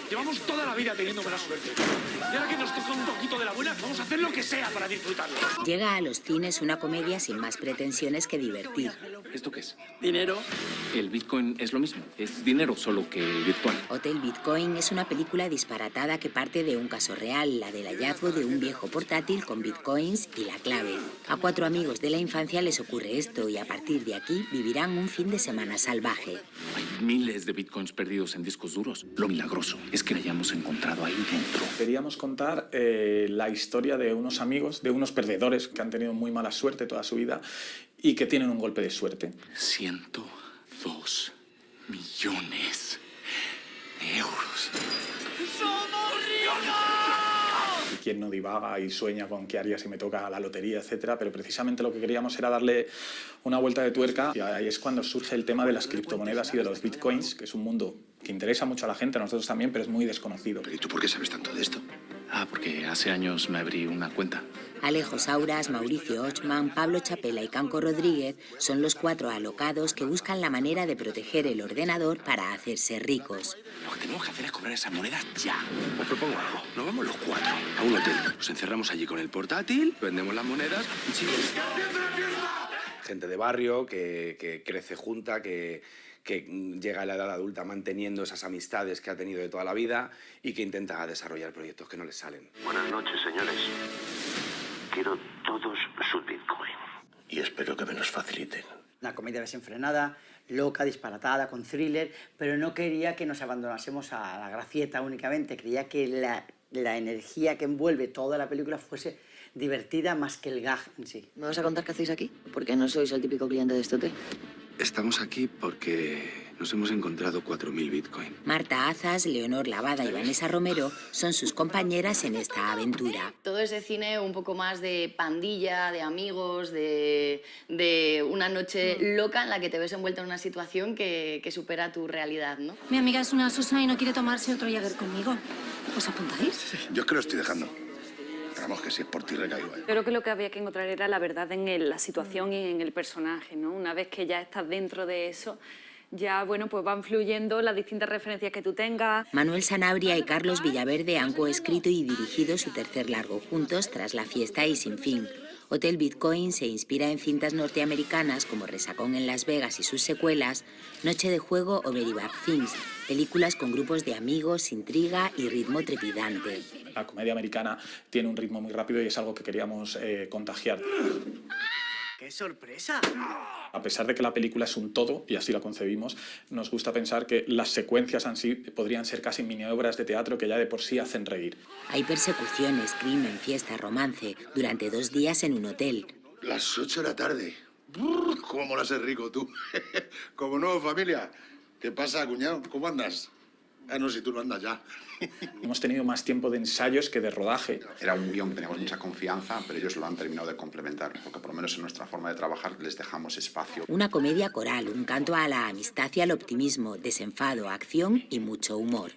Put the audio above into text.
Llevamos toda la vida teniendo buena suerte. Y ahora que nos toca un poquito de la buena, vamos a hacer lo que sea para disfrutarlo. Llega a los cines una comedia sin más pretensiones que divertir. ¿Esto qué es? Dinero. El Bitcoin es lo mismo. Es dinero, solo que virtual. Hotel Bitcoin es una película disparatada que parte de un caso real, la del hallazgo de un viejo portátil con bitcoins y la clave. A 4 amigos de la infancia les ocurre esto y a partir de aquí vivirán un fin de semana salvaje. Hay miles de bitcoins perdidos en discos duros. Lo milagroso es que la hayamos encontrado ahí dentro. Queríamos contar la historia de unos amigos, de unos perdedores que han tenido muy mala suerte toda su vida y que tienen un golpe de suerte. 102 millones de euros. Y quién no divaga y sueña con qué haría si me toca la lotería, etcétera, pero precisamente lo que queríamos era darle una vuelta de tuerca y ahí es cuando surge el tema de las criptomonedas y de los bitcoins, que es un mundo que interesa mucho a la gente, a nosotros también, pero es muy desconocido. ¿Y tú por qué sabes tanto de esto? Porque hace años me abrí una cuenta. Alejo Sauras, Mauricio Ochman, Pablo Chapela y Canco Rodríguez son los 4 alocados que buscan la manera de proteger el ordenador para hacerse ricos. Lo que tenemos que hacer es cobrar esas monedas ya. Os propongo algo. Nos vamos los 4 a un hotel. Nos encerramos allí con el portátil, vendemos las monedas y sigue. Gente de barrio que crece junta, que llega a la edad adulta manteniendo esas amistades que ha tenido de toda la vida y que intenta desarrollar proyectos que no les salen. Buenas noches, señores. Quiero todos sus Bitcoin. Y espero que me los faciliten. Una comedia desenfrenada, loca, disparatada, con thriller, pero no quería que nos abandonásemos a la gracieta únicamente. Quería que la energía que envuelve toda la película fuese divertida más que el gag en sí. ¿Me vas a contar qué hacéis aquí? Porque no sois el típico cliente de este hotel. Estamos aquí porque nos hemos encontrado 4.000 Bitcoin. Marta Azas, Leonor Lavada y Vanessa Romero son sus compañeras en esta aventura. Todo ese cine un poco más de pandilla, de amigos, de una noche loca en la que te ves envuelta en una situación que supera tu realidad, ¿no? Mi amiga es una Susa y no quiere tomarse otro Jäger conmigo. ¿Os apuntáis? Yo es que lo estoy dejando. Vamos, que si es por ti recaigo. Yo creo que lo que había que encontrar era la verdad en la situación y en el personaje, ¿no? Una vez que ya estás dentro de eso, ya, bueno, pues van fluyendo las distintas referencias que tú tengas. Manuel Sanabria y Carlos Villaverde han coescrito y dirigido su tercer largo juntos, Tras la fiesta y Sin fin. Hotel Bitcoin se inspira en cintas norteamericanas como Resacón en Las Vegas y sus secuelas, Noche de juego o Very Bad Things, películas con grupos de amigos, intriga y ritmo trepidante. La comedia americana tiene un ritmo muy rápido y es algo que queríamos contagiar. ¡Qué sorpresa! A pesar de que la película es un todo, y así la concebimos, nos gusta pensar que las secuencias en sí podrían ser casi mini obras de teatro que ya de por sí hacen reír. Hay persecuciones, crimen, fiesta, romance, durante 2 días en un hotel. Las 8 de la tarde. ¿Cómo mola ser rico, tú? Como nuevo, familia. ¿Qué pasa, cuñado? ¿Cómo andas? Ah, no, si tú no andas ya. Hemos tenido más tiempo de ensayos que de rodaje. Era un guión que teníamos mucha confianza, pero ellos lo han terminado de complementar, porque por lo menos en nuestra forma de trabajar les dejamos espacio. Una comedia coral, un canto a la amistad y al optimismo, desenfado, acción y mucho humor.